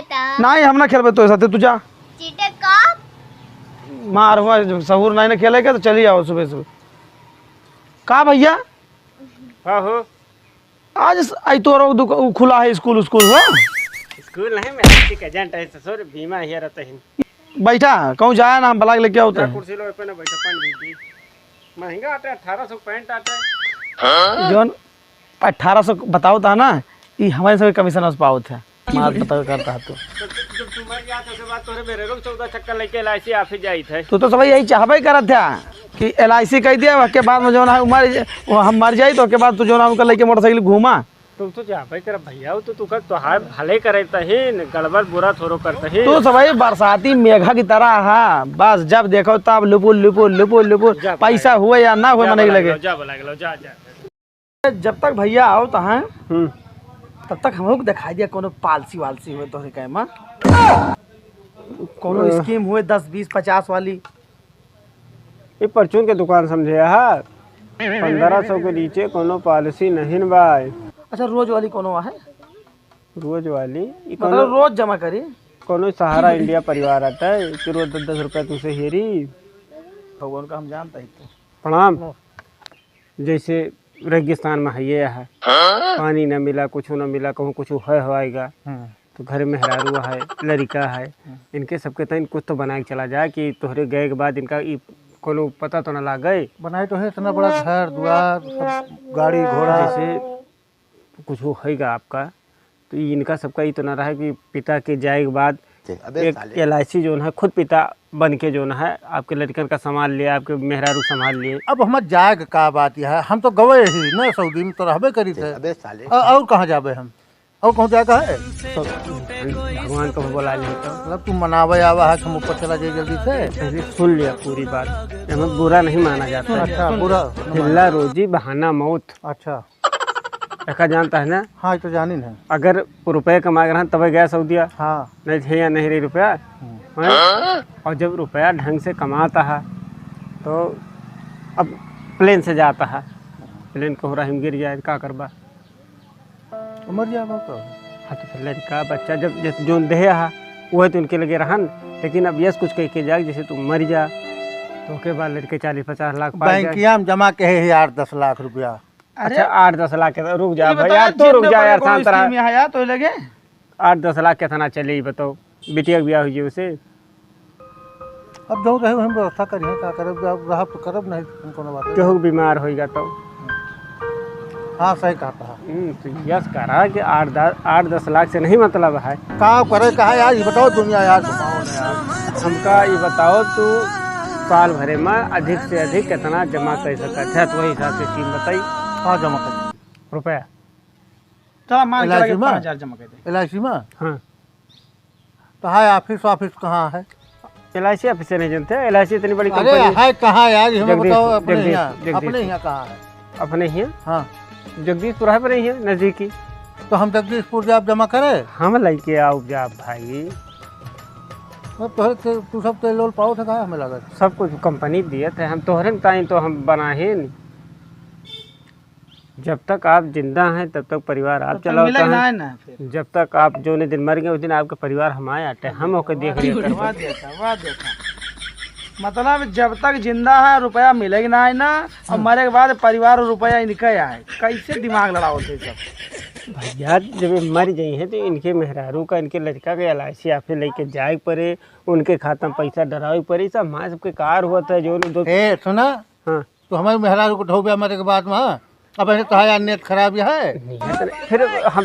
खेलाए था नहीं हम ना खेलबे तो साथे तू जा चीटे का मार हुआ सहूर नहीं ना खेलेगा तो चली आओ सुबह सुबह का भैया हाँ हो आज आई तो खुला है स्कूल स्कूल हो स्कूल नहीं मैं ठीक एजेंट है ससुर बीमा हियर रहता है बैठा कहूँ जाया ना हम ब्लाक लेके आओ कुर्सी लो पे ना बैठा पान दीजिए महंगा आता है 1800 पैंट आता है जोन 1800 बताओ था ना ये हमारे सब कमीशन उस पाओ था मार बताओ करता है तो जब तुम्हारी याद है बात तोरे मेरे रोज 14 चक्कर लेके एलआईसी ऑफिस जाई थे तो सब यही चाहबे करत था कि LIC कह दिया के बाद में जो ना उमर हम मर जाई तो के बाद तू जो ना उनका लेके मोटरसाइकिल घूमा तुम तो जा भाई तेरा भैया हो तो तू कर तो हाल भले करे तहीन गड़बड़ बुरा थोरो करते ही तो सब बरसाती मेघा की तरह है बस जब देखो तब लुपुल लुपुल लुपुल लुपुल पैसा हुए या ना हुए मने लगे जा बोला गेलो जा जब तक भैया आओ तो हैं तब तक हम लोग दिखाई दिया कोनो पॉलिसी वालसी हुए तो कहे मां कोनो स्कीम हुए 10 20 50 वाली ये परचून के दुकान समझे यार 1500 के नीचे कोनो पॉलिसी नहीं बाय अच्छा रोज वाली कोनो है रोज वाली मतलब रोज जमा करी कोनो सहारा इंडिया परिवार आता है कि रोज 10-10 रुपया तुमसे हेरी भगवान का हम जानता ही तो प्रणाम जैसे रेगिस्तान में है ये है पानी न मिला कुछ न मिला कहूँ कुछ है हवाएगा तो घर में हरारू है लड़का है इनके सबके तन कुछ तो बना के चला जाए कि तोहरे गए के बाद इनका कोनो पता तो न लग गए बनाए तो है इतना बड़ा घर द्वार सब गाड़ी घोड़ा जैसे कुछ होगा आपका तो इनका सबका ये तो ना रहा कि पिता के जाए के बाद एक LIC जो है खुद पिता बन के जो है आपके लड़कन का संभाल लिए आपके मेहरारू संभाल लिए अब हमार जाएग का बात यह है हम तो गए ही न सऊदी में तो रहबे करी थे और कहाँ जाबे हम और कहाँ जाएगा है तो भगवान को बुला लिया तो मतलब तुम मनावे आवा है हम ऊपर चला जाए जल्दी से पहले सुन लिया पूरी बात हमें बुरा नहीं माना जाता अच्छा बुरा हिल्ला रोजी बहाना मौत अच्छा ऐसा जानता है ना हाँ ये तो जानी है अगर रुपये कमा रहा तब गया सऊदिया हाँ नहीं थे या नहीं रही रुपया और जब रुपया ढंग से कमाता है तो अब प्लेन से जाता है प्लेन को हिम गिर जाए क्या करबा मर जाएगा तो हाँ तो फिर लड़का बच्चा जब जो दे है वह तो उनके लगे रहन लेकिन अब यस कुछ कह के जाए जैसे तू मर जा तो उसके बाद लड़के 40-50 लाख बैंकिया में जमा के है 8-10 लाख रुपया अच्छा 8-10 लाख के रुक जा भाई यार तो रुक जा यार शांत रहा तो लगे 8-10 लाख के थाना चले बताओ बिटिया ब्याह हुई उसे अब जो रहे हम व्यवस्था करिए क्या करब रहा तो करब नहीं कोनो बात केहू बीमार होगा तो हाँ सही कहता है तो यस करा कि 8-10 लाख से नहीं मतलब है का करे कहा यार ये बताओ दुनिया यार हमका ये बताओ तू साल भरे में अधिक से अधिक कितना जमा कर सकता है तो वही हिसाब से स्कीम बताई हाँ जमा कर रुपया चला मान के लगे LIC में? 5000 जमा कर दे LIC में हाँ तो है ऑफिस कहाँ है LIC ऑफिस से नहीं जानते LIC इतनी बड़ी अरे कंपनी है कहाँ यार हमें जगदीश- बताओ अपने जगदीश- यहाँ जगदीश। अपने यहाँ कहाँ है अपने ही है हाँ जगदीशपुर है पर नहीं है नजदीकी तो हम जगदीशपुर जाब जमा करे हम लेके आओ जा भाई तू सब तो लोल पाओ था हमें लगा सब कुछ कंपनी दिए थे हम तोहरे टाइम तो हम बना ही नहीं जब तक आप जिंदा हैं तब तक परिवार आप चलाओ है ना फिर जब तक आप जो दिन मर गए उस दिन आपका परिवार हम आए आते हम होकर देख रहे वाह देखा मतलब जब तक जिंदा है रुपया मिलेगा ना है ना और मरे के बाद परिवार और रुपया इनका आए कैसे दिमाग लड़ा होते सब भैया जब ये मर गई हैं तो इनके मेहरारू का इनके लड़का का LIC आपसे लेके जाए पड़े उनके खाता में पैसा डरावे पड़े सब हमारे सबके कार हुआ था जो दो ए सुना हाँ तो हमारे मेहरारू को ढोबिया मरे के बाद में अब ऐसे तो यार नेट खराब है फिर हम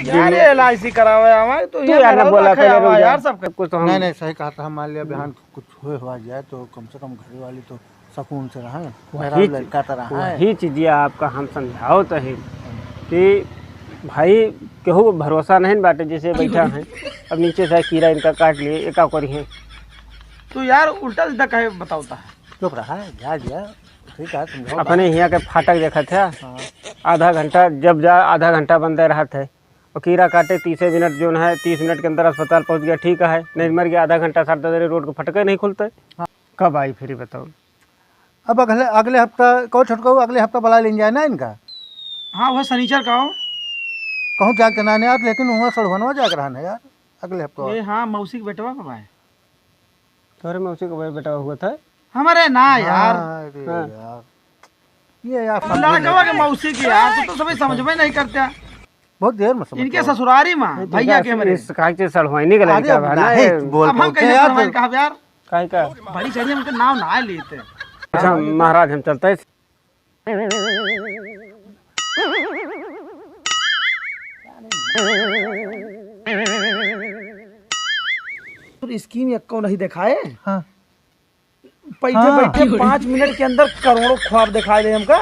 यार LIC करावे हमारे तो यार ना बोला पहले रुक जा। यार सब कुछ तो हम नहीं सही कहा था हम मान लिया बहन कुछ हुआ जाए तो कम से कम घर वाली तो सुकून से रहा मेरा लड़का तो रहा है वही चीज़ आपका हम समझाओ तो है कि भाई केहू भरोसा नहीं बाटे जैसे बैठा है अब नीचे से कीड़ा इनका काट लिए एका करी है तो यार उल्टा सीधा कहे बताता है चुप रहा है जा ठीक है समझाओ अपने यहाँ के फाटक देखा था आधा घंटा जब जा आधा घंटा बंद रहा था और कीड़ा काटे 30 मिनट जो है 30 मिनट के अंदर अस्पताल पहुँच गया ठीक है नहीं मर गया आधा घंटा 7:30 रोड को फटके नहीं खुलता कब आई फिर बताओ अब अगले हफ्ता कहो छोटको अगले हफ्ता बुला लेंगे जाए ना इनका हाँ वह शनिचर का हो कहूँ जाके ना यार लेकिन वहाँ सड़भनवा जाकर रहना यार अगले हफ्ते ये हाँ मौसी के बेटवा कब आए? तोरे मौसी का बेटा हुआ था। हमारे ना यार, अरे यार ये यार लड़कवा के मौसी की यार, तो सभी समझ में नहीं करते। बहुत देर में समझ इनके ससुरारी माँ भैया के मेरे। इस काहे से सड़वाइनी का लड़का बा ना नहीं बोल अब हम बोलते कैसे यार सरवाइन कहा यार, काहे का। बड़ी चढ़ी उनके नाम ना लेते। अच्छा महाराज हम चलते हैं। तो स्कीम यक्को नहीं दिखाए, हाँ पैसे बैठे 5 मिनट के अंदर करोड़ों ख्वाब दिखाए दे हमका।